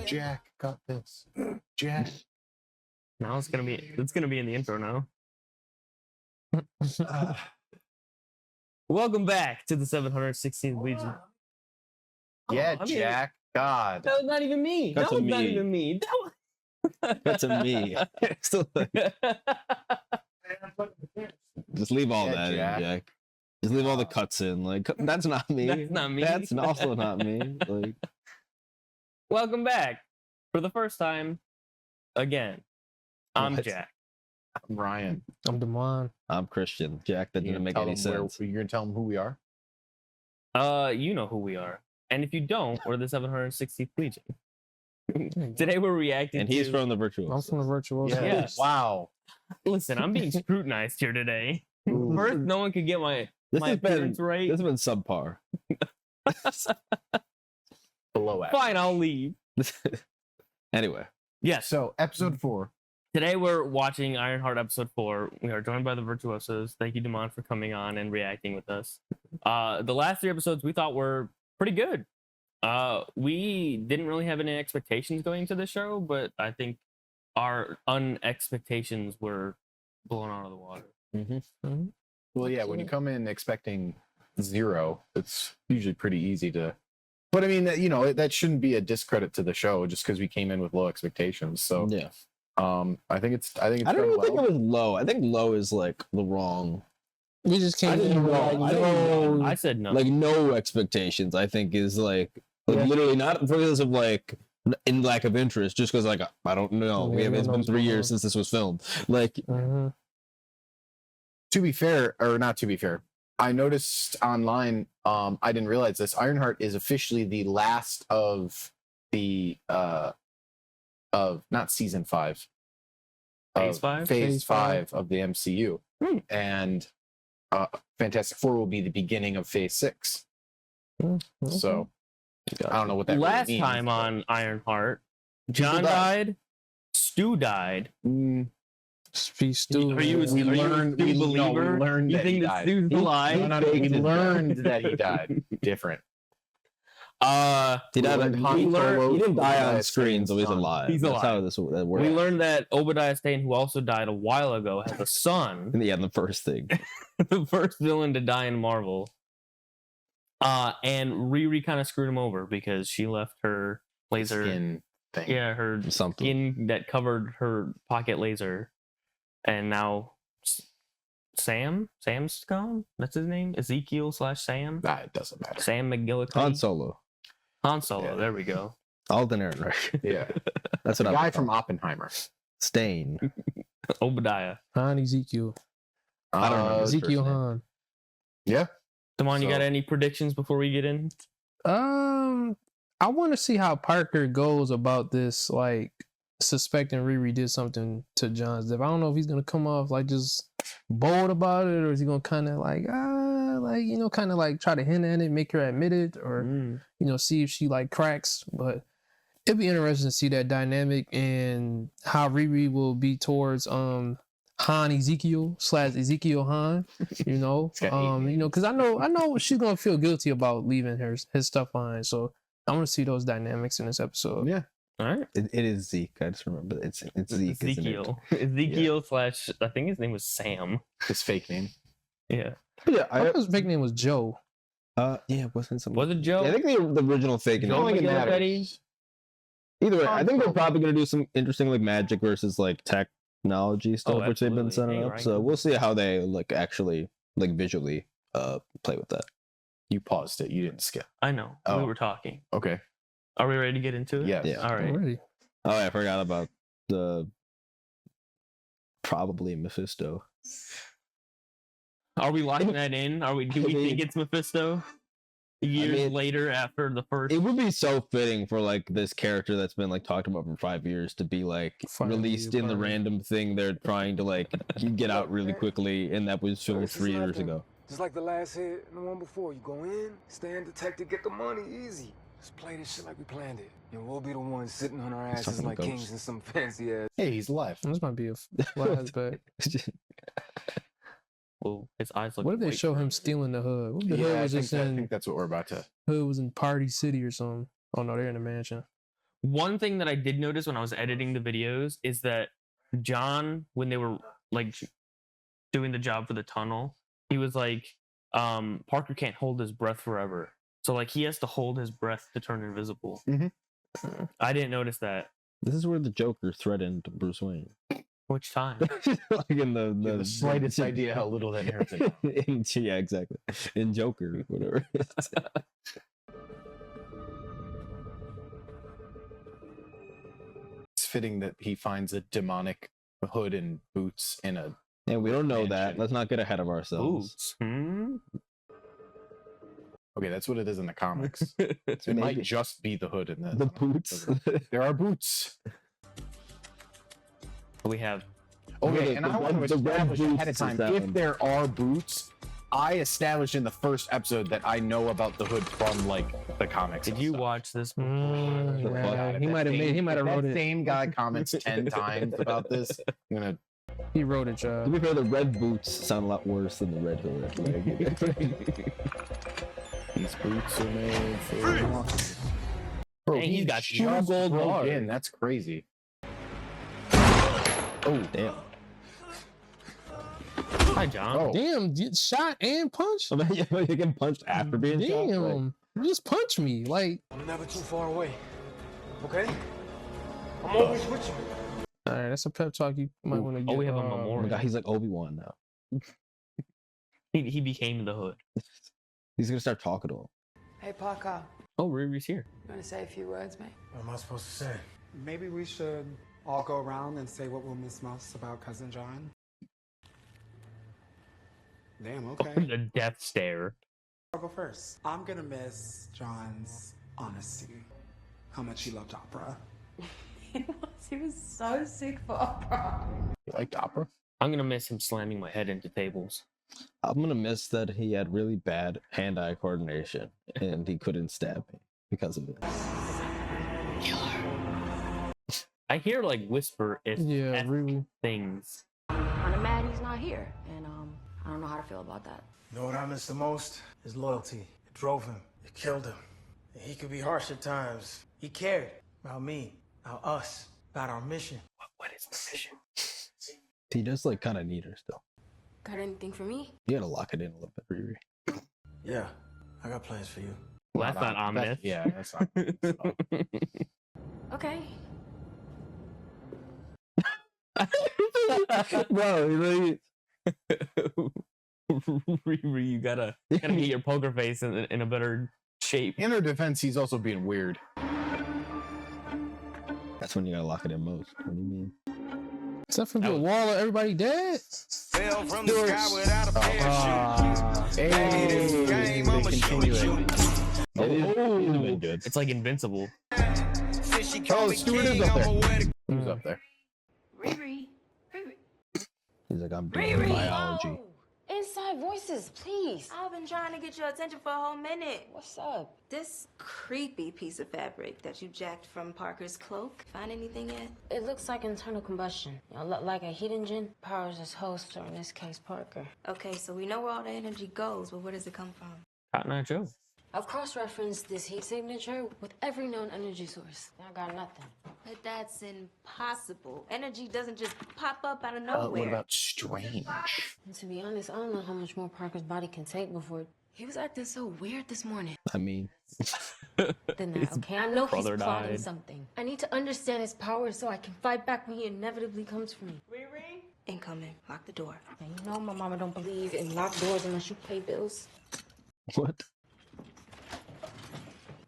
Jack got this. Jack. Now it's gonna be in the intro now. Welcome back to the 716th Legion. Yeah, I mean, Jack. God. That was not even me. That's That was a not me. even me. That's a me. Just leave all Yeah, that Jack. in, Jack. Just leave all the cuts in. Like, that's not me. That's not me. That's also not me. Like, Welcome back for the first time again. I'm What? Jack. I'm Ryan. I'm Damon. I'm Christian. Jack, that didn't make any sense. You're gonna tell them who we are? You know who we are. And if you don't, we're the 760th Legion. Today we're reacting And he's to... from the I'm Virtuosos. from the Virtuosos. Yeah. Wow. Listen, I'm being scrutinized here today. First, no one could get my appearance right. This has been subpar. Below average. Fine, I'll leave. Anyway. Yes. So, episode 4. Today we're watching Ironheart episode 4. We are joined by the Virtuosos. Thank you, Damon, for coming on and reacting with us. The last 3 episodes we thought were pretty good. We didn't really have any expectations going into the show, but I think our unexpectations were blown out of the water. Mm-hmm. Well, yeah, when you come in expecting 0, it's usually pretty easy to. But I mean, that shouldn't be a discredit to the show just because we came in with low expectations. So, Yeah. I think it's. I don't even think it was low. I think low is like the wrong. We just came in I said no. Like no expectations. I think is like literally not because of like in lack of interest, just because like I don't know. It's been 3 years since this was filmed. Like Mm-hmm. To be fair, or not to be fair, I noticed online. I didn't realize this. Ironheart is officially the last of the of not season 5. Phase of 5? Phase Phase 5 of the MCU. And Fantastic Four will be the beginning of Phase 6. So I don't know what that Last really means, time but- on Ironheart, John died. died, Stu died. Stu. Are you a we Stu learned believer? You that he think that died. Stu's alive? No, we learned that he died. Different. he died. Han Solo He didn't die on Obadiah screen, so he's Stane's alive. He's That's how alive. that works. We learned that Obadiah Stane, who also died a while ago, has a son. Yeah, the first thing. The first villain to die in Marvel. And Riri kind of screwed him over because she left her laser Skin thing. Yeah, her Something. skin that covered her pocket laser. And now Sam's gone? That's his name? Ezekiel/Sam? Nah, it doesn't matter. Sam McGillicuddy? Han Solo. Han Solo, Yeah. there we go. Alden Ehrenreich. Yeah. That's The what guy I'm from Oppenheimer. Stain. Obadiah. Han Ezekiel. I don't know. his Ezekiel first name. Han. Yeah. Damon, you So- got any predictions before we get in? I want to see how Parker goes about this, like suspecting Riri did something to John's death. I don't know if he's gonna come off like just bold about it, or is he gonna kind of like kind of like try to hint at it, make her admit it, or see if she like cracks. But it'd be interesting to see that dynamic and how Riri will be towards Han Ezekiel / Ezekiel Han, because I know she's gonna feel guilty about leaving his stuff behind. So I want to see those dynamics in this episode. Yeah. All right. It is Zeke. I just remember it's Zeke. Ezekiel. Ezekiel / I think his name was Sam. His fake name. Yeah. Yeah, I thought his fake name was Joe. yeah, wasn't something. Was it Joe? Yeah, I think the original fake name. Joe think it McGillicuddy? matters. Either way, I think they're probably gonna do some interesting like magic versus like technology stuff, which they've been absolutely. setting Hey, up. Ryan. So we'll see how they like actually like visually play with that. You paused it. You didn't skip. I know. Oh. We were talking. Okay. Are we ready to get into it? Yes. Yeah. All right. Already. Oh, I forgot about the probably Mephisto. Are we locking that in? Do we think it's Mephisto? Years later after the first. It would be so fitting for like this character that's been like talked about for 5 years to be like Finally released in the finally. random thing they're trying to like get out really quickly, and that was filmed 3 years ago. Just like the last hit and the one before. You go in, stay undetected, get the money, easy. Just play this shit like we planned it. And we'll be the ones sitting on our asses talking like ghosts. kings in some fancy ass. Hey, he's alive. This might be a flashback. Whoa, his eyes look. What if they white show for him him. stealing the hood? What if the hood Yeah, I was think, just I in think that's what we're about to. hood was in Party City or something? Oh no, they're in a mansion. One thing that I did notice when I was editing the videos is that John, when they were like doing the job for the tunnel, he was like, Parker can't hold his breath forever. So like he has to hold his breath to turn invisible. Mhm. I didn't notice that. This is where the Joker threatened Bruce Wayne. Which time? Like in You have the slightest idea how little that narrative. Yeah, exactly. In Joker, whatever. It's fitting that he finds a demonic hood and boots in a. And we don't know that. Mansion. Let's not get ahead of ourselves. Boots. Hmm? Okay, that's what it is in the comics. It might Maybe. just be the hood and The boots. There are boots. We have. Okay, the- and the I want red- to the red establish ahead of boots time is that if one. there are boots. I established in the first episode that I know about the hood from like the comics. Did and you stuff. watch this? The Yeah, fuck? he might have made. He might have That wrote it. same guy comments 10 times about this. I'm gonna. He wrote it, To y'all. be fair, the red boots sound a lot worse than the red hood. These boots are made for walking. Bro, Dang, he's got just 2 gold broke bars. in. That's crazy. Oh, damn. Hi, John. Oh, Damn, get shot and punched. You get punched after being shot. Damn, you just punch me. Like, I'm never too far away. Okay? I'm always with you. all right, that's a pep talk you might want to get. Oh, we have a Oh my memorial. god, he's like Obi-Wan now. He became the hood. He's gonna start talking to him. Hey, Parker, Oh, Riri's here. you want to say a few words, mate? What am I supposed to say? Maybe we should all go around and say what we'll miss most about Cousin John. Damn, okay. The death stare. I'll go first. I'm gonna miss John's honesty. How much he loved opera. He was so sick for opera. you liked opera? I'm gonna miss him slamming my head into tables. I'm gonna miss that he had really bad hand-eye coordination and he couldn't stab me because of it. I hear like whisper if Yeah, really. things. Kinda mad he's not here, and I don't know how to feel about that. You know what I miss the most? His loyalty. It drove him. It killed him. And he could be harsh at times. He cared about me, about us, about our mission. What is the mission? He does like kind of need her still. Got anything for me? You gotta lock it in a little bit, Riri. Yeah, I got plans for you. Well, that's not ominous. Yeah, that's not. Okay. Bro, really, Riri, you gotta get your poker face in a better shape. In her defense, he's also being weird. that's when you gotta lock it in most. What do you mean? Except for the wall of everybody dead. Fell from the sky without a parachute. Hey, they continue it. He's been good. It's like invincible. Since she called Oh, me Stuart is king, up there. I'ma wear the Who's up there? Riri. Riri. He's like, I'm doing Riri. biology. Inside voices, please. I've been trying to get your attention for a whole minute. What's up? This creepy piece of fabric that you jacked from Parker's cloak. Find anything yet? It looks like internal combustion. Like a heat engine powers its host, or in this case, Parker. Okay, so we know where all the energy goes, but where does it come from? Cotton Eye Joe. I've cross-referenced this heat signature with every known energy source. I got nothing. But that's impossible. Energy doesn't just pop up out of What nowhere. about strange? And to be honest, I don't know how much more Parker's body can take before he was acting so weird this morning. I mean, Then that, okay? I know he's brother plotting died. something. I need to understand his power so I can fight back when he inevitably comes for me. Incoming. Lock the door. And you know my mama don't believe in locked doors unless you pay bills. what?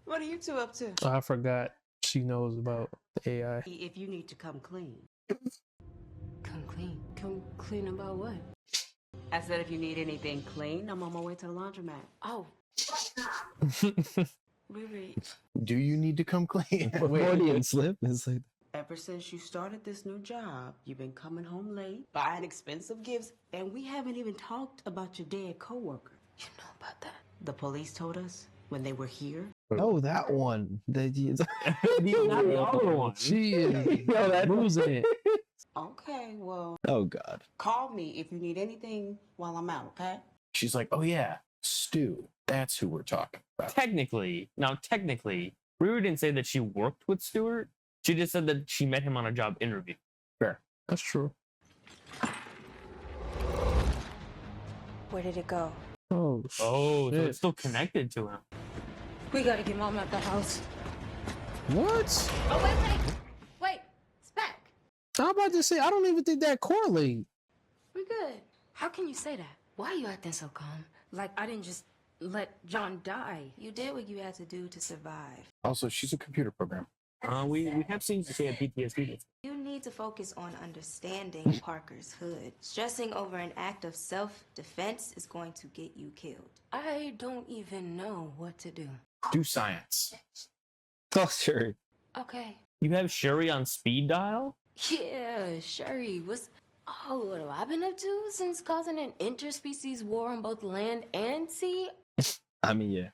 What are you two up to? Oh, I forgot she knows about the AI. If you need to come clean. Come clean. Come clean about what? I said if you need anything clean, I'm on my way to the laundromat. Oh, Riri, Do you need to come clean? Freudian slip is like, Ever since you started this new job, you've been coming home late, buying expensive gifts, and we haven't even talked about your dead coworker. you know about that. The police told us when they were here. oh, that one. Not the other one. She is losing it. Okay, well, Oh God. call me if you need anything while I'm out, okay? She's like, oh yeah, Stu. That's who we're talking about. Technically, Riri didn't say that she worked with Stewart. She just said that she met him on a job interview. Fair. That's true. Where did it go? Oh, Oh, so shit. it's still connected to him. We gotta get Mom at the house. What? Oh, wait, it's back. I'm about to say, I don't even think that correlate. We're good. How can you say that? Why are you acting so calm? Like I didn't just let John die. You did what you had to do to survive. Also, she's a computer program. We have seen she had PTSD. You need to focus on understanding Parker's hood. Stressing over an act of self-defense is going to get you killed. I don't even know what to do. Do science. Oh, sure. Okay. You have Sherry on speed dial? Yeah, Sherry, what have I been up to since causing an interspecies war on both land and sea? I mean, yeah.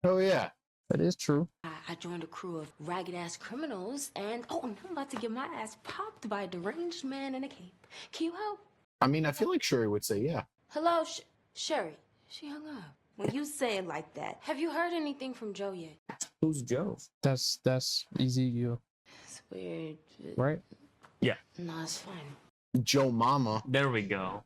Oh yeah. That is true. I joined a crew of ragged-ass criminals, and I'm about to get my ass popped by a deranged man in a cape. Can you help? I mean, I feel like Sherry would say yeah. Hello, Sherry. She hung up. When you say it like that, Have you heard anything from Joe yet? Who's Joe? That's Ezekiel, It's weird. right? No, it's fine. Joe Mama. There we go.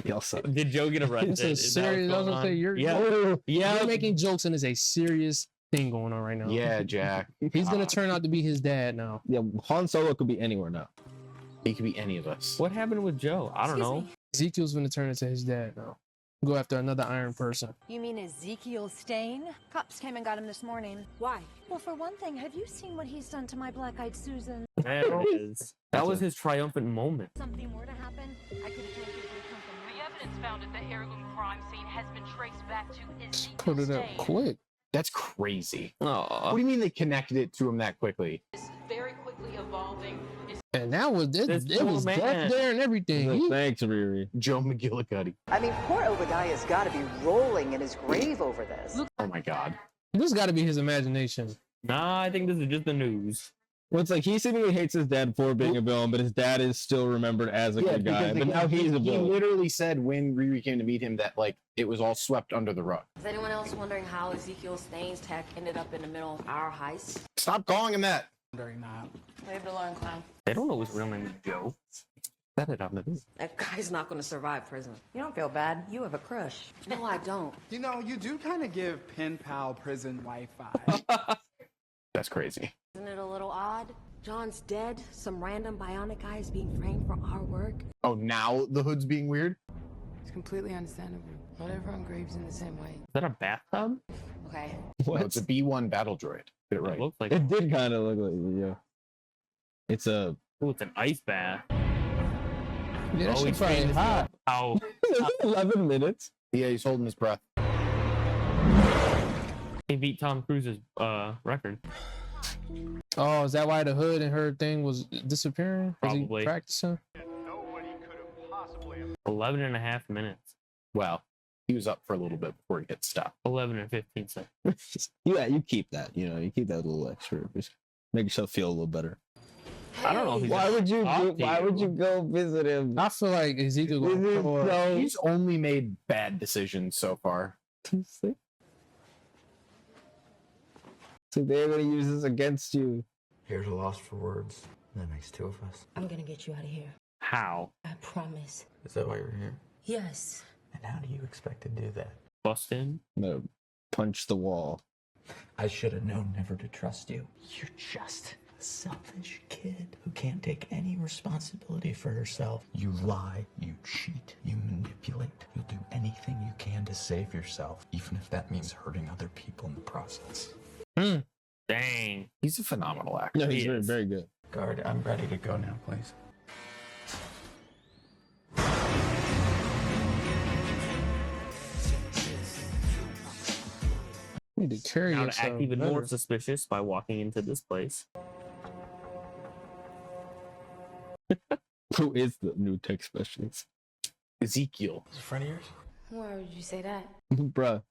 Y'all suck. Did Joe get arrested? It's a Is that what's serious. I was going gonna say on? you're Yeah. you're making jokes, and it's a serious thing going on right now. Yeah, Jack. He's gonna turn out to be his dad now. Yeah, Han Solo could be anywhere now. He could be any of us. What happened with Joe? I don't know. Ezekiel's gonna turn into his dad now. Go after another iron person. You mean Ezekiel Stain? Cops came and got him this morning. Why? Well, for one thing, have you seen what he's done to my black-eyed Susan? There it is. That was his triumphant moment. Something were to happen, I could have told you to come from The evidence found at the heirloom crime scene has been traced back to Ezekiel Put it up Stain. quick. That's crazy. Aw. What do you mean they connected it to him that quickly? It's very quickly evolving. And that was it. This It was poor death man. there and everything. He- Thanks, Riri. Joe McGillicuddy. I mean, poor Obadiah's got to be rolling in his grave over this. Oh my God. This got to be his imagination. Nah, I think this is just the news. Well, it's like he seemingly hates his dad for being a villain, but his dad is still remembered as a good guy. But now he's a He villain. literally said when Riri came to meet him that like it was all swept under the rug. Is anyone else wondering how Ezekiel Stain's tech ended up in the middle of our heist? Stop calling him that. Wondering that. Leave it alone, clown. They don't know his real name is Joe. Said it on the news. That guy's not gonna survive prison. You don't feel bad. You have a crush. No, I don't. You know, you do kind of give pen pal prison Wi-Fi. That's crazy. Isn't it a little odd? John's dead. Some random bionic guy is being framed for our work. Oh, now the hood's being weird? It's completely understandable. Not everyone grieves in the same way. Is that a bathtub? Okay. No, it's a B1 battle droid. Get it right. It looks like It did kind of look like, yeah. It's a. oh, it's an ice bath. Yeah, that Oh, shit he's probably saying this hot. How 11 minutes. Yeah, he's holding his breath. he beat Tom Cruise's record. Oh, is that why the hood and her thing was disappearing? Was he Probably. practicing? 11 and a half minutes. Wow. He was up for a little bit before he gets stopped. 11 and 15 seconds. Yeah, you keep that. You know, you keep that little extra. Just make yourself feel a little better. I don't know if he's Why would you? talk to Why would you. you go visit him? I feel like Ezekiel This gonna is throw up. so- He's only made bad decisions so far. So they're gonna use this against you. Here's a loss for words. That makes two of us. I'm gonna get you out of here. How? I promise. Is that why you're here? Yes. And how do you expect to do that? Bust in? No, punch the wall. I should have known never to trust you. You're just a selfish kid who can't take any responsibility for herself. You lie, you cheat, you manipulate. You'll do anything you can to save yourself, even if that means hurting other people in the process. Dang. He's a phenomenal actor. No, he's He very, is. very good. Guard, I'm ready to go now, please. You need to carry Now to yourself act even better. more suspicious by walking into this place. Who is the new tech specialist? Ezekiel. Is it a friend of yours? Why would you say that? Bruh.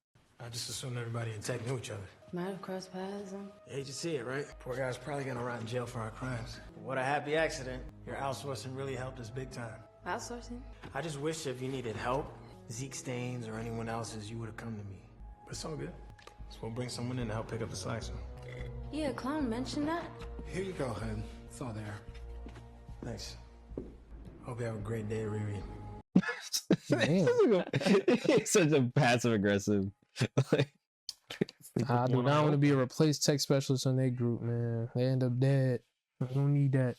I just assumed everybody in tech knew each other. Might have crossed paths. You hate to see it, right? Poor guy's probably gonna rot in jail for our crimes. What a happy accident. Your outsourcing really helped us big time. Outsourcing? I just wish if you needed help, Zeke Staines or anyone else's, you would have come to me. But it's all good. So we'll bring someone in to help pick up the slack soon. Yeah, Clown mentioned that. Here you go, hun. It's all there. Thanks. Hope you have a great day, Riri. He's such a passive aggressive. I do not want to be a replaced tech specialist on their group, man. They end up dead. I don't need that.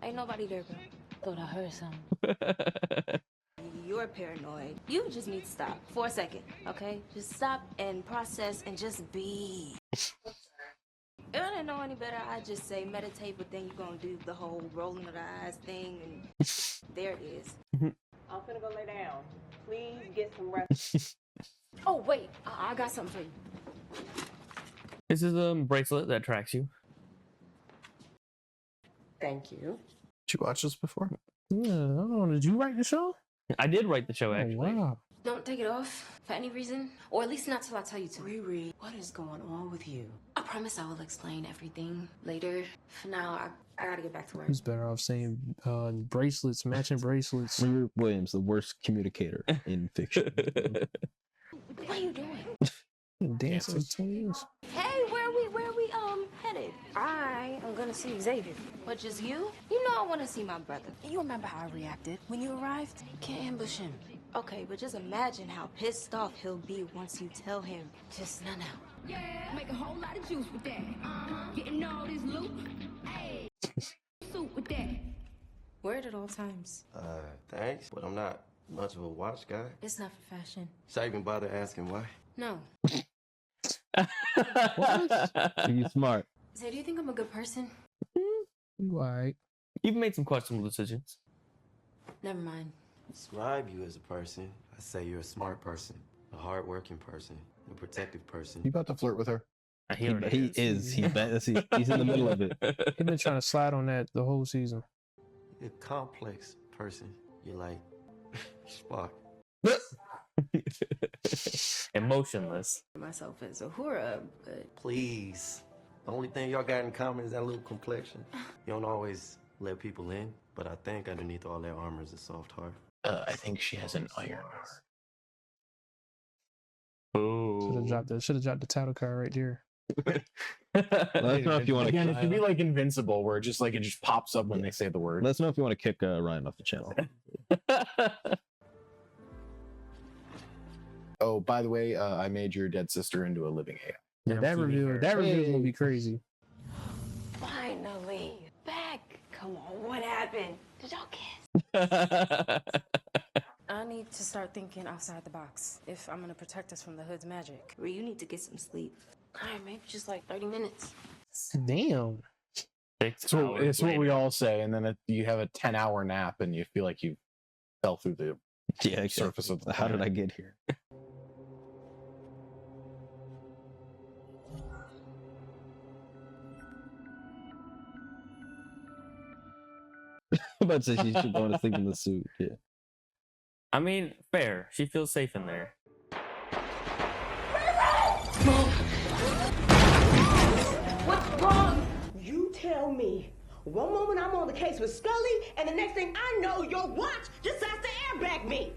Ain't nobody there, bro. Thought I heard something. You're paranoid. You just need to stop for a second, okay? Just stop and process and just be. If I didn't know any better, I'd just say meditate, but then you're gonna do the whole rolling of the eyes thing, and there it is. I'm finna go lay down. Please get some rest. Oh, wait. I got something for you. This is a bracelet that tracks you. Thank you. Did you watch this before? Yeah, I don't know. Did you write the show? I did write the show, actually. Oh, wow. Don't take it off for any reason, or at least not till I tell you to. Riri, what is going on with you? I promise I will explain everything later. For now, I gotta get back to work. Who's better off saying bracelets, matching bracelets? Riri Williams, the worst communicator in fiction. What are you doing? Dancing for 20 years. Hey, where are we headed? I am gonna see Xavier. But just you? You know I want to see my brother. You remember how I reacted when you arrived? Can't ambush him. Okay, but just imagine how pissed off he'll be once you tell him. Just now. Yeah, make a whole lot of juice with that. Getting all this loot. Hey, soup with that. Wear it at all times. Thanks, but I'm not much of a watch guy. It's not for fashion. Should I even bother asking why? No. You smart. So do you think I'm a good person? You alright. You've made some questionable decisions. Never mind. Describe you as a person. I say you're a smart person, a hardworking person, a protective person. You about to flirt with her? He is. He's in the middle of it. He's been trying to slide on that the whole season. You're a complex person. You're like Spock. Emotionless. Myself as a hura, but Please. The only thing y'all got in common is that little complexion. You don't always let people in, but I think underneath all that armor is a soft heart. I think she has an iron heart. Oh. Should have dropped the title card right there. Let us know if you want Again, to. it should be like Invincible, where it just pops up when they say the word. Let us know if you want to kick Ryan off the channel. Oh, by the way, I made your dead sister into a living AI. Yeah, that review is gonna be crazy. finally back. Come on, what happened? Did y'all kiss? I need to start thinking outside the box if I'm gonna protect us from the hood's magic. Well, you need to get some sleep. All right, maybe just like 30 minutes. Damn. It's what we all say, and then you have a 10-hour nap, and you feel like you fell through the surface of the How did planet. I get here? I'm about to say she should go to sleep in the suit. Yeah. I mean, fair. She feels safe in there. What's wrong? You tell me. One moment I'm on the case with Scully, and the next thing I know, your watch decides to airbag me.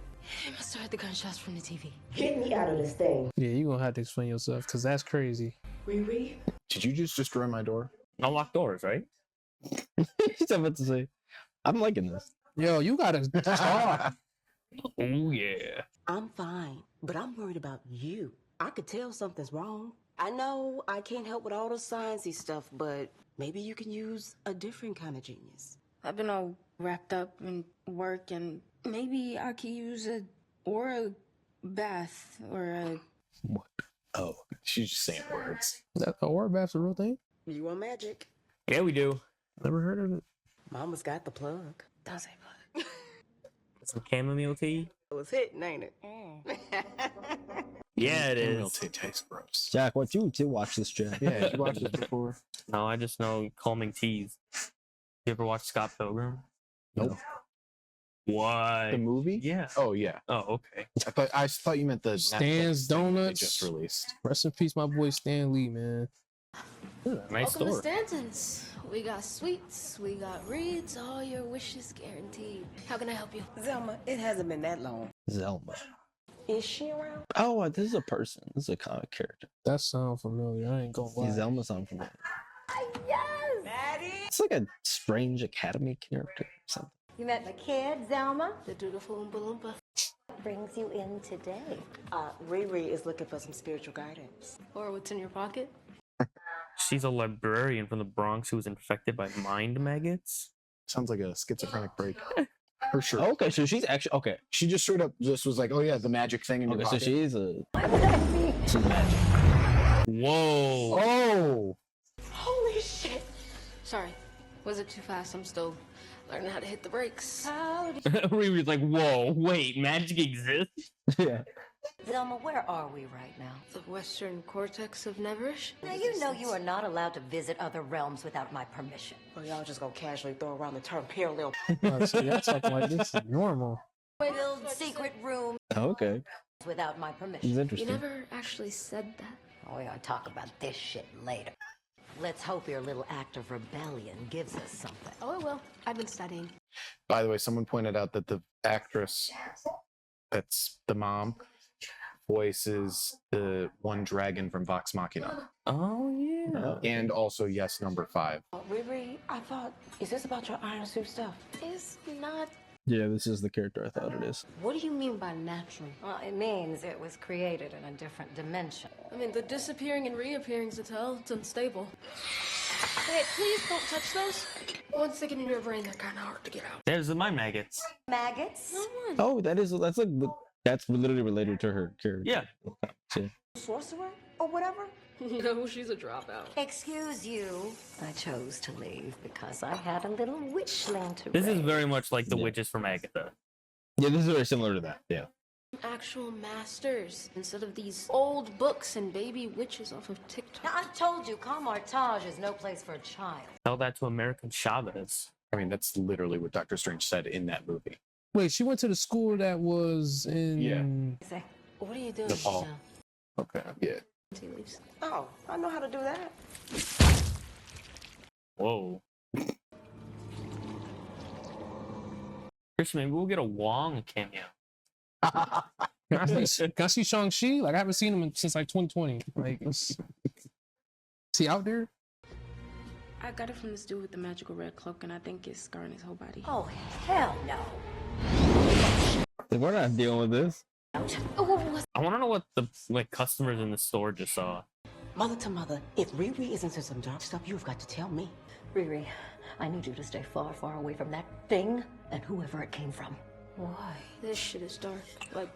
I must have heard the gunshots from the TV. Get me out of this thing. Yeah, you're gonna have to explain yourself because that's crazy. Riri? Did you just destroy my door? Unlock doors, right? He's about to say, I'm liking this. Yo, you gotta talk. Oh, yeah. I'm fine, but I'm worried about you. I could tell something's wrong. I know I can't help with all the sciencey stuff, but maybe you can use a different kind of genius. I've been all wrapped up in work, and maybe I could use a bath or a. What? Oh, she's just saying words. That aura bath's a real thing? You want magic? Yeah, we do. Never heard of it. Mama's got the plug. Don't say plug. Some chamomile tea. It was hitting, ain't it? Yeah, it Chamomile is. tea tastes gross. Jack, what you to watch this, Jack? Yeah, did you watch this before? No, I just know calming teas. You ever watch Scott Pilgrim? Nope. Why? The movie? Yeah. Oh yeah. Oh, okay. I thought you meant the Stan's Netflix thing they Donuts. just released. Rest in peace, my boy Stan Lee, man. Nice Welcome store. to Stanton's. We got sweets, we got reads, all your wishes guaranteed. How can I help you? Zelma, it hasn't been that long. Zelma. Is she around? Oh, this is a person. This is a comic character. That sound familiar. I ain't gonna lie. Zelma sound familiar. Yes! Maddie! It's like a strange Academy character or something. You met my kid, Zelma? The dutiful Oompa Loompa. Brings you in today. Riri is looking for some spiritual guidance. Or what's in your pocket? She's a librarian from the Bronx who was infected by mind maggots. Sounds like a schizophrenic break. For sure. Okay, so she's actually okay. She just straight up just was like, oh yeah, the magic thing in your Okay, so pocket. she's magic. Whoa. Oh. Holy shit! Sorry, was it too fast? I'm still learning how to hit the brakes. Riri's like, whoa, wait, magic exists? Yeah. Zelma, where are we right now? The western cortex of Neverish? Now, you know you are not allowed to visit other realms without my permission. Or y'all just gonna casually throw around the term parallel. See, that's talking like this is normal. Build secret room Okay. without my It's permission. You interesting. never actually said that. Oh, yeah, I'll talk about this shit later. Let's hope your little act of rebellion gives us something. Oh, it will. I've been studying. By the way, someone pointed out that the actress that's the mom voices the one dragon from Vox Machina. Oh, yeah. And also Yes Number 5. Riri, I thought, is this about your Iron Suit stuff? It's not. Yeah, this is the character I thought it is. What do you mean by natural? Well, it means it was created in a different dimension. I mean, the disappearing and reappearing's a tell. It's unstable. Hey, please don't touch those. Once they get in your brain, they're kind of hard to get out. There's the mind maggots. Maggots? Oh, that's like that's literally related to her character. Yeah. Yeah. Sorcerer? Or whatever? No, she's a dropout. Excuse you. I chose to leave because I had a little witchling to This is raise. very much like the witches from Agatha. Yeah, this is very similar to that. Yeah. Actual masters instead of these old books and baby witches off of TikTok. Now, I've told you, Camartage is no place for a child. Tell that to American Chavez. I mean, that's literally what Doctor Strange said in that movie. Wait, she went to the school that was in. Yeah. What are you doing, Nepal. Michelle? Okay, yeah. Tea leaves. Oh, I know how to do that. Whoa. Christian, maybe we'll get a Wong cameo. Can I see Shang-Chi? Like, I haven't seen him since like 2020. Like, is he out there? I got it from this dude with the magical red cloak, and I think it's scarring his whole body. Oh, hell no. We're not dealing with this. I want to know what the customers in the store just saw. Mother to mother, if Riri is into some dark stuff, you've got to tell me. Riri, I need you to stay far, far away from that thing and whoever it came from. Why? This shit is dark. Like,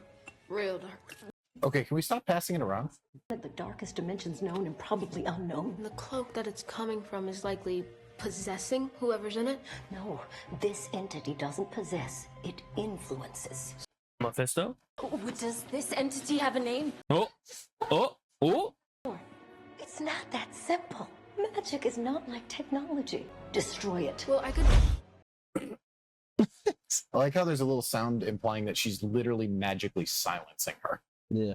real dark. Okay, can we stop passing it around? The darkest dimensions known and probably unknown. And the cloak that it's coming from is likely possessing whoever's in it. No, this entity doesn't possess, it influences. Mephisto? Does this entity have a name? Oh, oh, oh. It's not that simple. Magic is not like technology. Destroy it. Well, I could. I like how there's a little sound implying that she's literally magically silencing her. Yeah.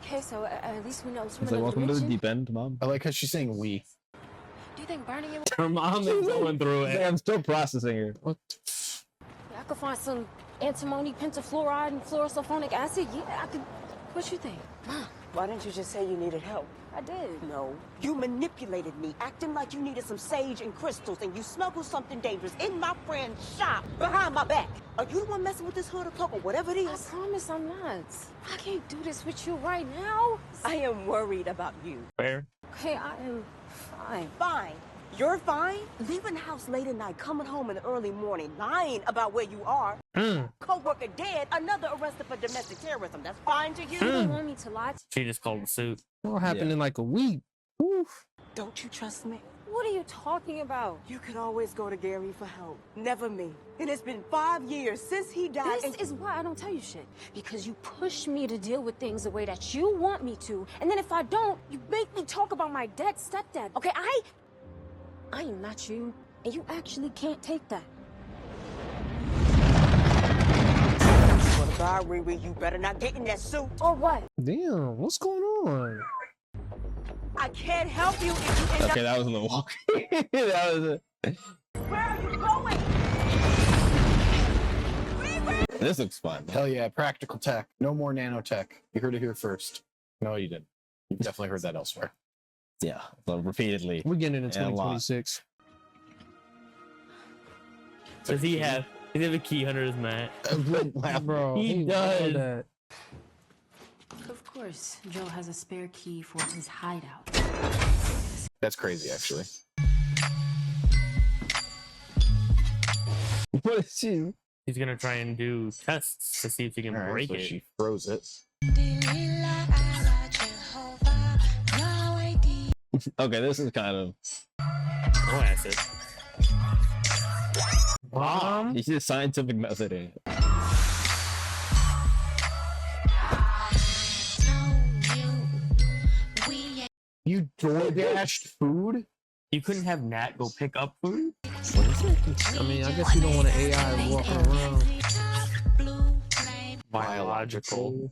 Okay, so at least we know it's from It's like, another welcome to the dimension. deep end, Mom. I like how she's saying we. Do you think burning it? Her mom is going through it. I'm still processing her. I could find some antimony, pentafluoride, and fluorosulfonic acid. Yeah, I could. What you think? Mom, why didn't you just say you needed help? I did. No. You manipulated me, acting like you needed some sage and crystals, and you smuggled something dangerous in my friend's shop behind my back. Are you the one messing with this hood or cloak or whatever it I is? promise I'm not. I can't do this with you right now. I am worried about you. Fair. Okay, I am fine. Fine. You're fine? Leaving the house late at night, coming home in the early morning, lying about where you are. Co-worker dead, another arrested for domestic terrorism. That's fine to you? You don't want me to lie to She just called the suit. What happened in like a week? Oof. Don't you trust me? What are you talking about? You can always go to Gary for help. Never me. And it's been 5 years since he died. This is why I don't tell you shit. Because you push me to deal with things the way that you want me to. And then if I don't, you make me talk about my dead stepdad. Okay, I am not you. And you actually can't take that. Sorry, Riri, you better not get in that suit. Or what? Damn, what's going on? I can't help you if you end Okay, up. that was a little walk. That was it. Where are you going? This looks fun. Hell yeah, practical tech. No more nanotech. You heard it here first. No, you didn't. You've definitely heard that elsewhere. Yeah, but repeatedly. We're getting into And a lot. 2026. Does he have a key under his mat? Bro, He does. that. Of course, Joe has a spare key for his hideout. That's crazy, actually. What is she? He's gonna try and do tests to see if he can All right, break so it. she froze it. Okay, this is kind of. No acid. Mom? You see the scientific method in it. You DoorDashed food? You couldn't have Nat go pick up food? I mean, I guess you don't want an AI walking around. Biological.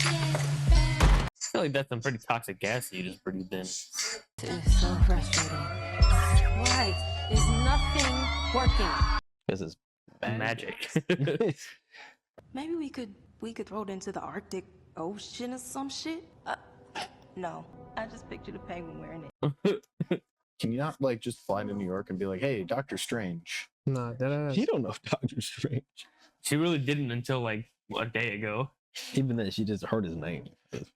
I feel like that's some pretty toxic gas you just breathed in. It's so frustrating. Why is nothing working? This is Magic. Maybe we could throw it into the Arctic Ocean or some shit. No, I just pictured a penguin wearing it. Can you not like just fly to New York and be like, "Hey, Doctor Strange"? Nah, that You don't know Doctor Strange. She really didn't until like a day ago. Even then, she just heard his name.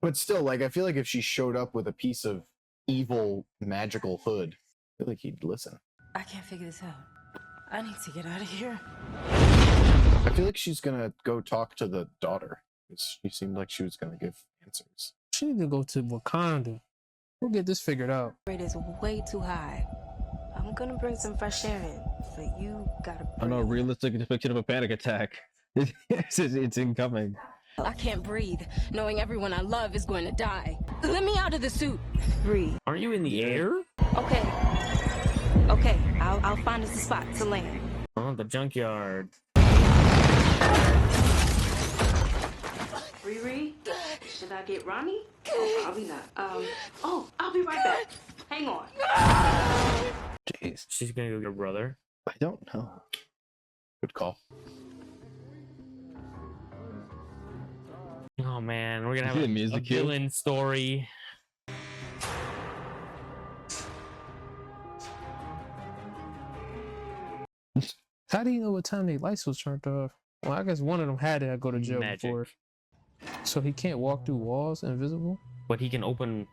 But still, like, I feel like if she showed up with a piece of evil magical hood, I feel like he'd listen. I can't figure this out. I need to get out of here. I feel like she's gonna go talk to the daughter. She seemed like she was gonna give answers. she need to go to Wakanda. We'll get this figured out. Rate is way too high. I'm gonna bring some fresh air in, but you gotta. I know, realistic depiction of a panic attack. It's incoming. I can't breathe, knowing everyone I love is going to die. Let me out of the suit. Breathe. Aren't you in the air? Okay. I'll find us a spot to land. Oh, the junkyard. Riri, should I get Ronnie? Oh, probably not. I'll be right back. Hang on. Jeez. She's gonna go get her brother. I don't know. Good call. Oh man, we're gonna have The a music cue. villain story. How do you know what time their lights was turned off? Well, I guess one of them had to go to jail Magic. before. So he can't walk through walls invisible? But he can open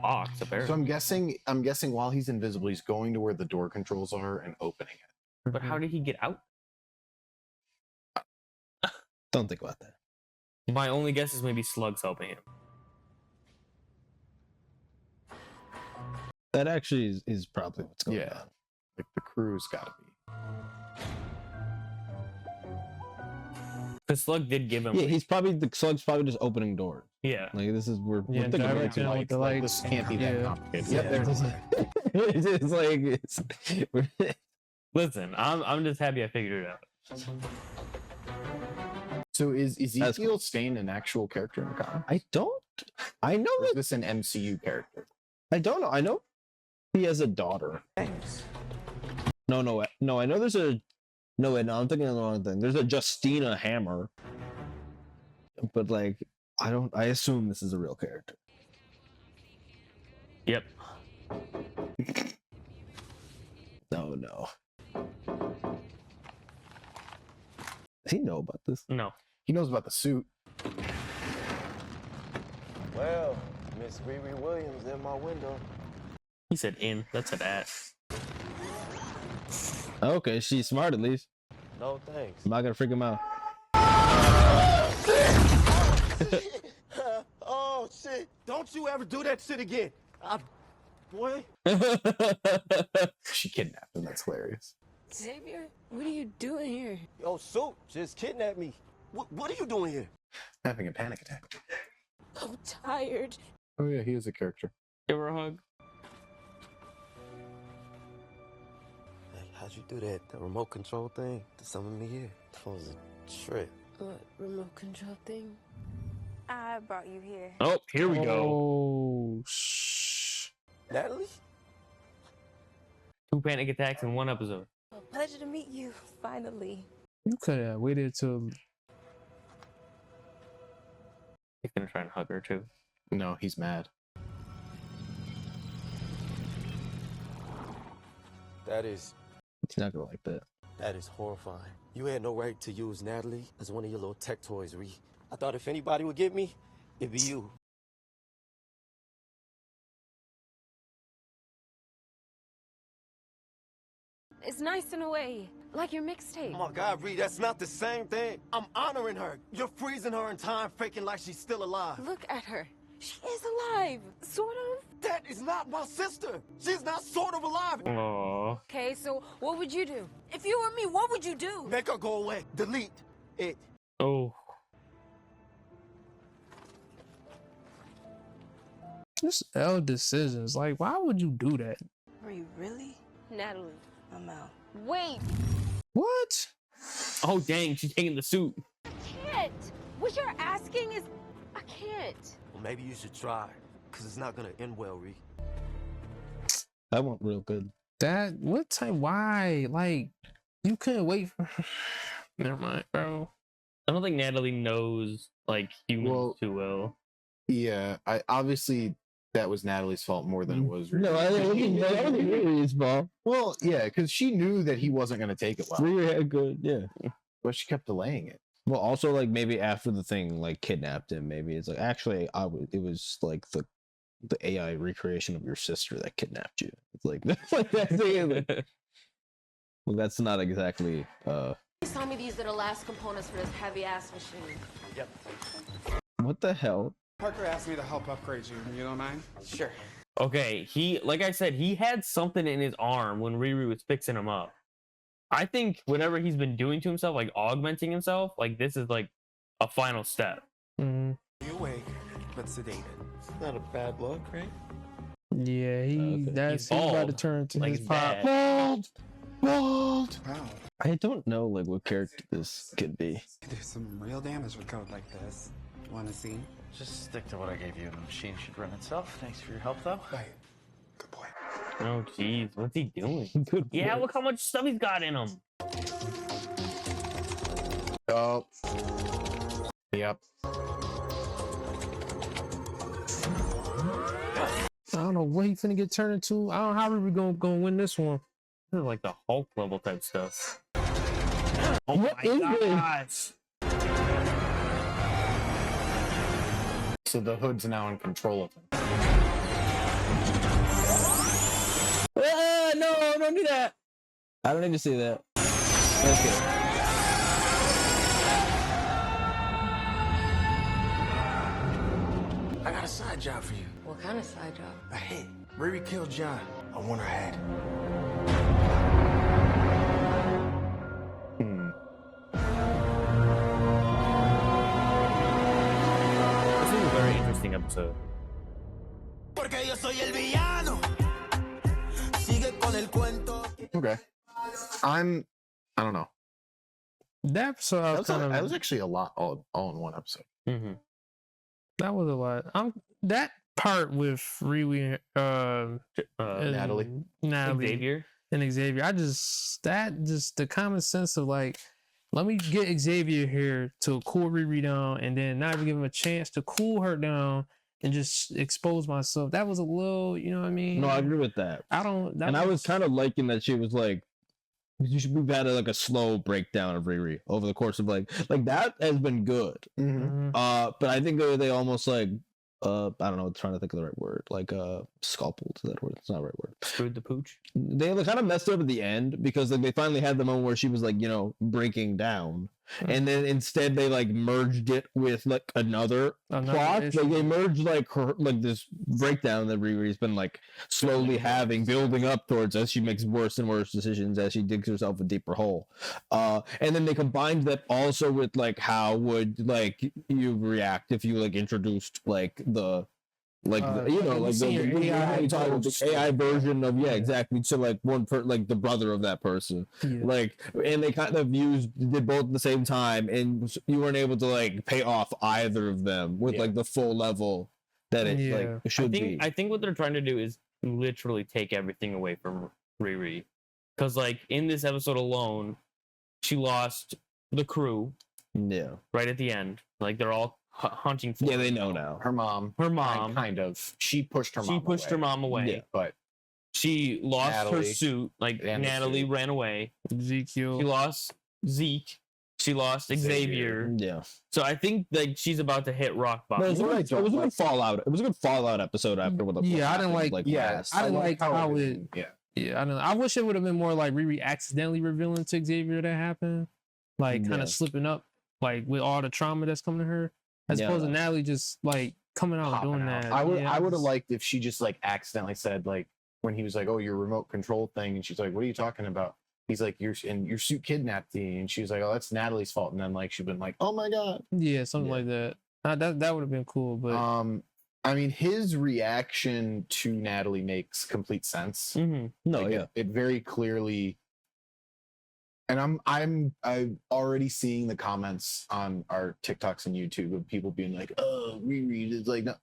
box So apparently. I'm guessing while he's invisible, he's going to where the door controls are and opening it. But how did he get out? Don't think about that. My only guess is maybe Slug's helping him. That actually is probably what's going Yeah. on. Like the crew's gotta be. Because Slug did give him. Yeah, the Slug's probably just opening doors. Yeah. Like this is we're Yeah, thinking about directing it. with the Like, lights. this can't be that Yeah. complicated. Yeah, Yep, there's it's like Listen, I'm just happy I figured it out. So is That's Ezekiel Stane an actual character in the comic? I know Or is that this an MCU character? I don't know. I know he has a daughter. No, I know there's a wait, no, I'm thinking of the wrong thing. There's a Justina Hammer. But like I assume this is a real character. Yep. No. Does he know about this? No. He knows about the suit. Well, Miss Riri Williams in my window. He said in. That's an ass. Okay, she's smart at least. No thanks. I'm not gonna freak him out. Oh shit! Don't you ever do that shit again. Boy. She kidnapped him. That's hilarious. Xavier, what are you doing here? Yo, Suit just kidnapped me. What are you doing here? Having a panic attack. I'm tired. Oh yeah, he is a character. Give her a hug. How'd you do that? The remote control thing to summon me here? That was a trick. What remote control thing? I brought you here. Oh, here we go. Oh, Natalie? 2 panic attacks in 1 episode. Well, pleasure to meet you, finally. you could have waited till. He's gonna try and hug her too. No, he's mad. That is He's not gonna like that. That is horrifying. You had no right to use Natalie as one of your little tech toys, Ree. I thought if anybody would get me, it'd be you. It's nice in a way, like your mixtape. Oh my God, Ree, that's not the same thing. I'm honoring her. You're freezing her in time, faking like she's still alive. Look at her. She is alive, sort of. That is not my sister. She's not sort of alive. Aww. Okay, so what would you do? If you were me, what would you do? Make her go away. Delete it. Oh. Just L decisions. Like, why would you do that? Are you really? Natalie. I'm out. Wait. What? Oh dang, she's taking the suit. I can't. What you're asking is, I can't. Well, maybe you should try, because it's not going to end well, Ree. That went real good. That what time? Why? Like, you couldn't wait for. Never mind, bro. I don't think Natalie knows like humans too well. Yeah, I obviously that was Natalie's fault more than it was. No, that wasn't Riri's fault. Well, yeah, because she knew that he wasn't going to take it well, Riri had good, yeah. but she kept delaying it. Well, also like maybe after the thing like kidnapped him, maybe it's like actually it was like the AI recreation of your sister that kidnapped you. It's like like that thing. Like, well, that's not exactly. Please tell me these are the last components for this heavy ass machine. Yep. What the hell? Parker asked me to help upgrade you. You don't mind? Sure. Okay, like I said, he had something in his arm when Riri was fixing him up. I think whatever he's been doing to himself, like augmenting himself, like this is like a final step. You awake, but sedated. It's not a bad look, right? Yeah, he's about to bald, turn to like his his pop. dad. Bald. Wow. I don't know like what character this could be. There's some real damage with code like this. Want to see? Just stick to what I gave you. The machine should run itself. Thanks for your help, though. Right. Good boy. Oh jeez, what's he doing? Good Yeah, boy. look how much stuff he's got in him. Oh. Yep. I don't know what he finna get turned into. I don't know how we gonna win this one. This is like the Hulk level type stuff. Oh What my is gosh. So the hood's now in control of him. No, don't do that. I don't need to see that. Okay. I got a side job for you. What kind of side job? A hit. Riri killed John. I want her head. This is a very interesting episode. Okay. I don't know. That episode I was That was actually a lot all in one episode. Mm-hmm. that was a lot. That part with Riri, Natalie. Xavier. and Xavier. The common sense of like, let me get Xavier here to cool Riri down, and then not even give him a chance to cool her down and just expose myself. That was a little, you know what I mean? No, I agree with that. I don't. And I was kind of liking that she was like, we've had like a slow breakdown of Riri over the course of like that has been good. Mm-hmm. But I think they almost like I don't know, trying to think of the right word, like scalpeled. Is that word? It's not the right word. Screwed the pooch. They kind of messed up at the end because like they finally had the moment where she was like, you know, breaking down, and then instead they like merged it with like another plot. issue. Like they merged like her like this breakdown that Riri's been like slowly having, building up towards as she makes worse and worse decisions as she digs herself a deeper hole. And then they combined that also with like how would like you react if you like introduced like the like you know, like the AI version of exactly. So like like the brother of that person, like, and they kind of did both at the same time, and you weren't able to like pay off either of them with like the full level that it like should be. I think what they're trying to do is literally take everything away from Riri, because like in this episode alone, she lost the crew. Yeah. Right at the end, like they're all hunting for. Yeah, they know now. Her mom. Kind of. She pushed her mom. Her mom away. But she lost her Natalie suit. Like Natalie ran away. Ezekiel. She lost Zeke. She lost Xavier. Yeah. So I think like she's about to hit rock bottom. No, it was a good Fallout. It was a good Fallout episode after what the I didn't like. I didn't like how it. Yeah, I don't know. I wish it would have been more like Riri accidentally revealing to Xavier that happened, like kind of slipping up, like with all the trauma that's coming to her, as opposed to Natalie just like coming out and doing that. I would have liked if she just like accidentally said like when he was like, "Oh, your remote control thing," and she's like, "What are you talking about?" He's like, "Your suit kidnapped me," and she was like, "Oh, that's Natalie's fault," and then like she'd been like, "Oh my god." Yeah, something like that. That would have been cool, but I mean, his reaction to Natalie makes complete sense. Mm-hmm. No, like, it very clearly. And I'm already seeing the comments on our TikToks and YouTube of people being like, "Oh, Riri is like, no,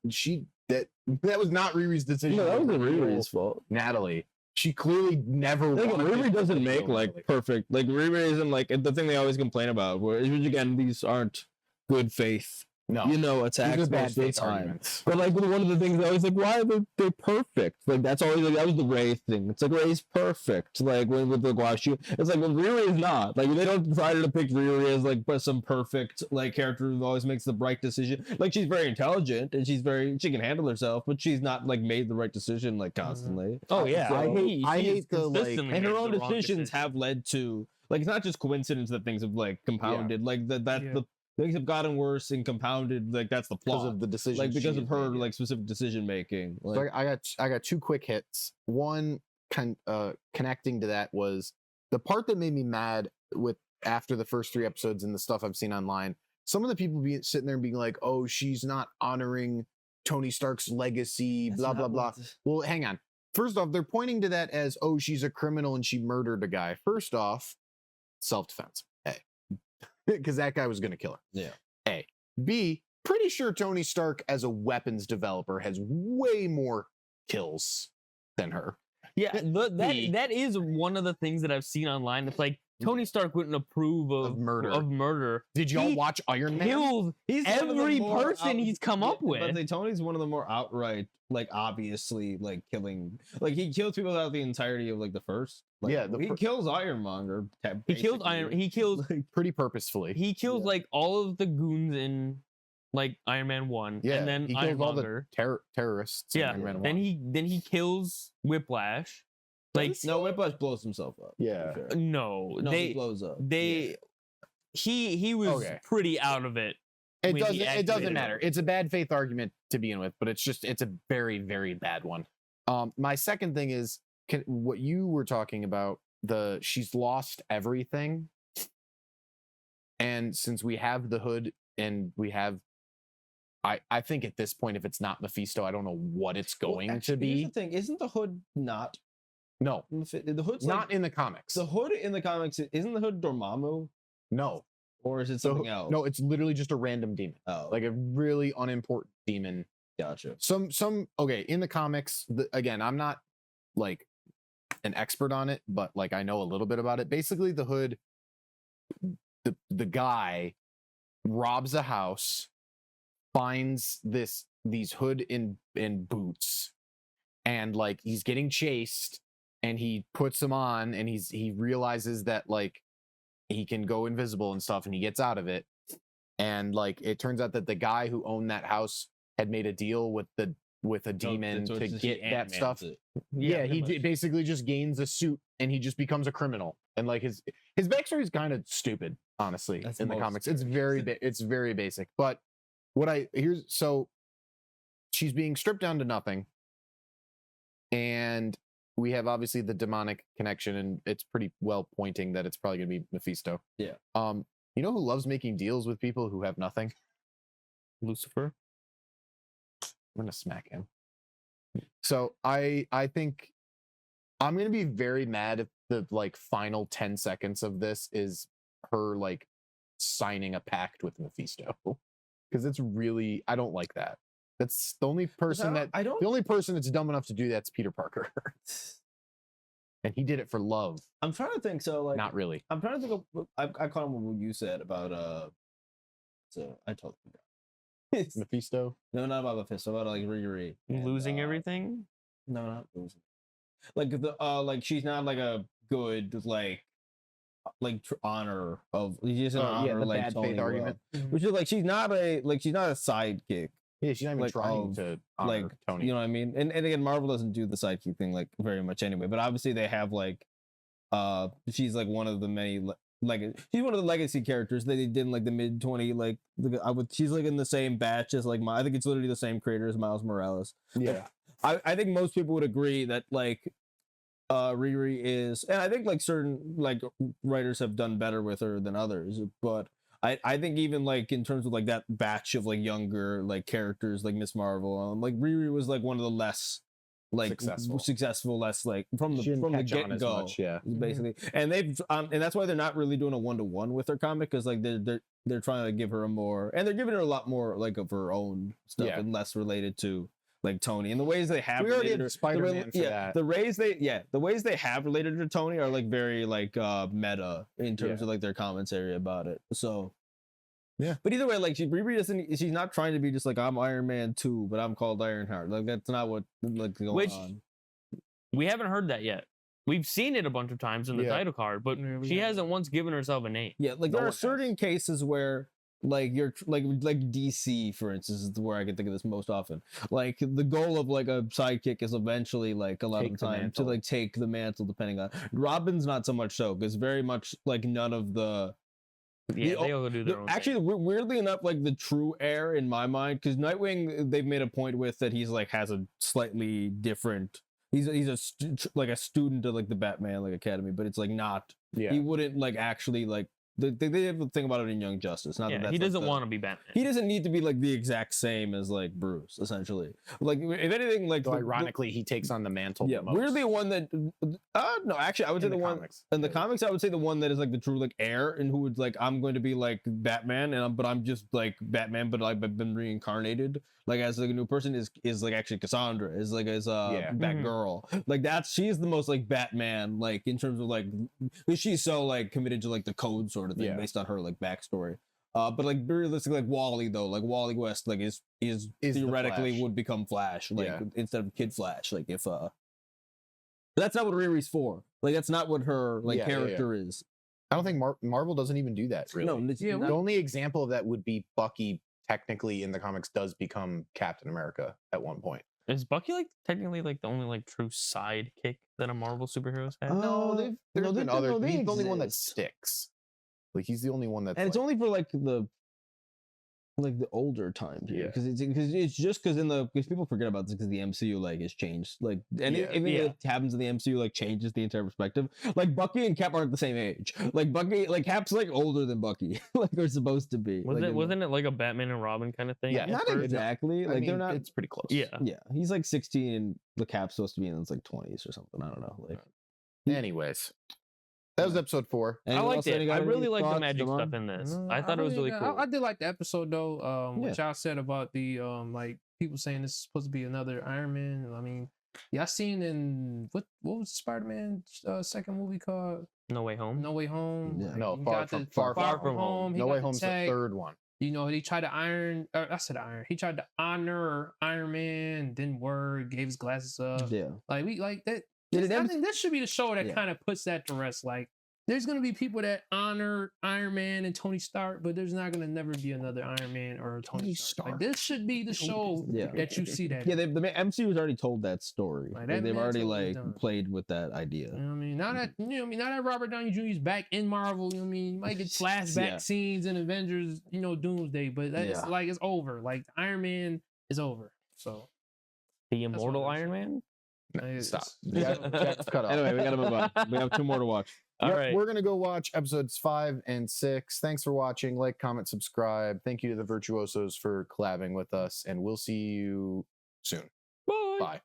that was not Riri's decision. No, that wasn't Riri's fault. Natalie, she clearly never. Riri doesn't make like perfect. Like Riri isn't like the thing they always complain about. Which again, these aren't good faith. No, attacks most of the time. But like one of the things I was like, why are they perfect? Like that's always like that was the Ray thing. It's like Ray's perfect. Like when with the Guashu, it's like Riri is not. Like they don't try to pick Riri as like some perfect like character who always makes the right decision. Like she's very intelligent and she can handle herself, but she's not like made the right decision like constantly. Oh yeah, so, I hate the like, and her own decisions decisions have led to like it's not just coincidence that things have like compounded. Like the things have gotten worse and compounded. Like that's the plot because of the decision. Like because of her like specific decision making. Like, so I got two quick hits. One connecting to that was the part that made me mad with after the first 3 episodes and the stuff I've seen online. Some of the people sitting there and being like, "Oh, she's not honoring Tony Stark's legacy." That's blah blah blah. Well, hang on. First off, they're pointing to that as, "Oh, she's a criminal and she murdered a guy." First off, self-defense. Because that guy was going to kill her. Yeah. A. B. Pretty sure Tony Stark, as a weapons developer, has way more kills than her. Yeah, that is one of the things that I've seen online. It's like Tony Stark wouldn't approve of murder. Did y'all watch Iron Man? Kills every person he's come up with. But Tony's one of the more outright, like obviously, like killing. Like he kills people throughout the entirety of like the first. Like, he kills Ironmonger. He kills He kills pretty purposefully. He kills like all of the goons in like Iron Man 1. Yeah, and then he kills all the terrorists. Yeah, then he kills Whiplash. Like no, Whiplash blows himself up. Yeah. No, he blows up. He was pretty out of it. It doesn't matter. It's a bad faith argument to begin with, but it's a very, very bad one. My second thing is what you were talking about, she's lost everything. And since we have the hood and we have I think at this point, if it's not Mephisto, I don't know what it's going to be. Here's the thing, isn't the hood not? No. The hood's not in the comics. The hood in the comics, isn't the hood Dormammu? No. Or is it something else? No, it's literally just a random demon. Oh. Like a really unimportant demon. Gotcha. Okay, in the comics, again, I'm not like an expert on it, but like I know a little bit about it. Basically, the hood, the guy robs a house, finds these hood in boots, and like he's getting chased, and he puts them on, and he realizes that like he can go invisible and stuff, and he gets out of it. And like it turns out that the guy who owned that house had made a deal with a demon to get that stuff. Yeah, he basically just gains a suit and he just becomes a criminal. And like his backstory is kind of stupid, honestly, in the comics. It's very basic. But so she's being stripped down to nothing, and we have obviously the demonic connection, and it's pretty well pointing that it's probably gonna be Mephisto. Yeah. You know who loves making deals with people who have nothing? Lucifer. I'm gonna smack him. So I think I'm gonna be very mad if the like final 10 seconds of this is her like signing a pact with Mephisto. Because it's really I don't like that. That's the only person the only person that's dumb enough to do that's Peter Parker. And he did it for love. I'm trying to think. So like, not really. I'm trying to think of. I caught on what you said about. So I told you. Mephisto. No, not about Mephisto. About like Riri losing everything. No, not losing. Like the like she's not like a good like honor of she's an honor the like bad Tony faith will. argument. Which is like she's not a sidekick. Yeah, she's not even like, trying to honor like Tony. You know what I mean? And again, Marvel doesn't do the sidekick thing like very much anyway. But obviously they have like she's like one of the many she's one of the legacy characters that they did in like the mid 20 like she's like in the same batch as like I think it's literally the same creator as Miles Morales. Yeah. I think most people would agree that like Riri is, and I think like certain like writers have done better with her than others, but I think even like in terms of like that batch of like younger like characters like Miss Marvel, like Riri was like one of the less like successful less like from the get go, yeah, basically. And they've and that's why they're not really doing a 1-to-1 with her comic, because like they're trying to give her a more, and they're giving her a lot more like of her own stuff and less related to like Tony. And the ways they have we already related had Spider-Man for that. the ways they have related to Tony are like very like meta in terms of like their commentary about it. So yeah, but either way, like Riri doesn't, she's not trying to be just like I'm Iron Man 2, but I'm called Ironheart. Like that's not what like going on. We haven't heard that yet. We've seen it a bunch of times in the title card, but she hasn't once given herself a name. Yeah, like there are certain cases where like you're like DC, for instance, is where I can think of this most often. Like the goal of like a sidekick is eventually like a lot of the time to like take the mantle, depending on Robin's not so much so, because very much like none of the they all do their own actually thing. Weirdly enough, like the true heir in my mind, because Nightwing they've made a point with that he's like has a slightly different. He's a a student of like the Batman like Academy, but it's like not. Yeah. He wouldn't like actually like. They have to think about it in Young Justice. Not that that's he doesn't like want to be Batman. He doesn't need to be like the exact same as like Bruce, essentially. Like if anything, like ironically, he takes on the mantle. Yeah, the most. weirdly one that. No, actually, I would say the one in the comics. I would say the one that is like the true like heir, and who would like I'm going to be like Batman, and but I'm just like Batman, but I've been reincarnated like as like a new person is like actually Cassandra is like as Batgirl. Like she's the most like Batman like in terms of like she's so like committed to like the code sort of thing based on her like backstory. But like realistically, like Wally though, like Wally West, like is theoretically would become Flash, like instead of Kid Flash, like if that's not what Riri's for. Like that's not what her like character is. I don't think Marvel doesn't even do that. Really. No, the only example of that would be Bucky. Technically, in the comics, does become Captain America at one point. Is Bucky like technically like the only like true sidekick that a Marvel superheroes have? No, there's been other. He's the only one that sticks. Like he's the only one that's. And it's only for like the older time period, because it's just because people forget about this because the MCU like has changed, like anything that happens in the MCU like changes the entire perspective. Like Bucky and Cap aren't the same age. Like Bucky, like Cap's like older than Bucky, like they're supposed to be. Wasn't it like a Batman and Robin kind of thing? Yeah, not exactly. Like they're not. It's pretty close. Yeah, he's like 16 and the Cap's supposed to be in his like 20s or something. I don't know. Like, anyways. That was episode 4. I liked it. I really liked the magic stuff in this. I thought it was really cool. I did like the episode though. What y'all said about the like people saying this is supposed to be another Iron Man. I mean, I seen in what was Spider-Man second movie called? No Way Home. No Way Home. Yeah. No, Far From Home. No Way Home's the third one. You know, he tried to he tried to honor Iron Man, didn't work, gave his glasses up. Yeah. Like we like that. I think this should be the show that kind of puts that to rest. Like, there's gonna be people that honor Iron Man and Tony Stark, but there's not gonna never be another Iron Man or Tony Stark. Like, this should be the show that you see that. Yeah, the MCU has already told that story. Like, they've already like played with that idea. You know what I mean? Now that Robert Downey Jr. is back in Marvel, you know what I mean? You might get flashback scenes in Avengers, Doomsday, but it's like it's over. Like Iron Man is over. So the immortal Iron Man. No, stop. Jack's cut off. Anyway, we gotta move on. We have 2 more to watch. All right. We're gonna go watch episodes 5 and 6. Thanks for watching. Like, comment, subscribe. Thank you to the Virtuosos for collabing with us, and we'll see you soon. Bye. Bye.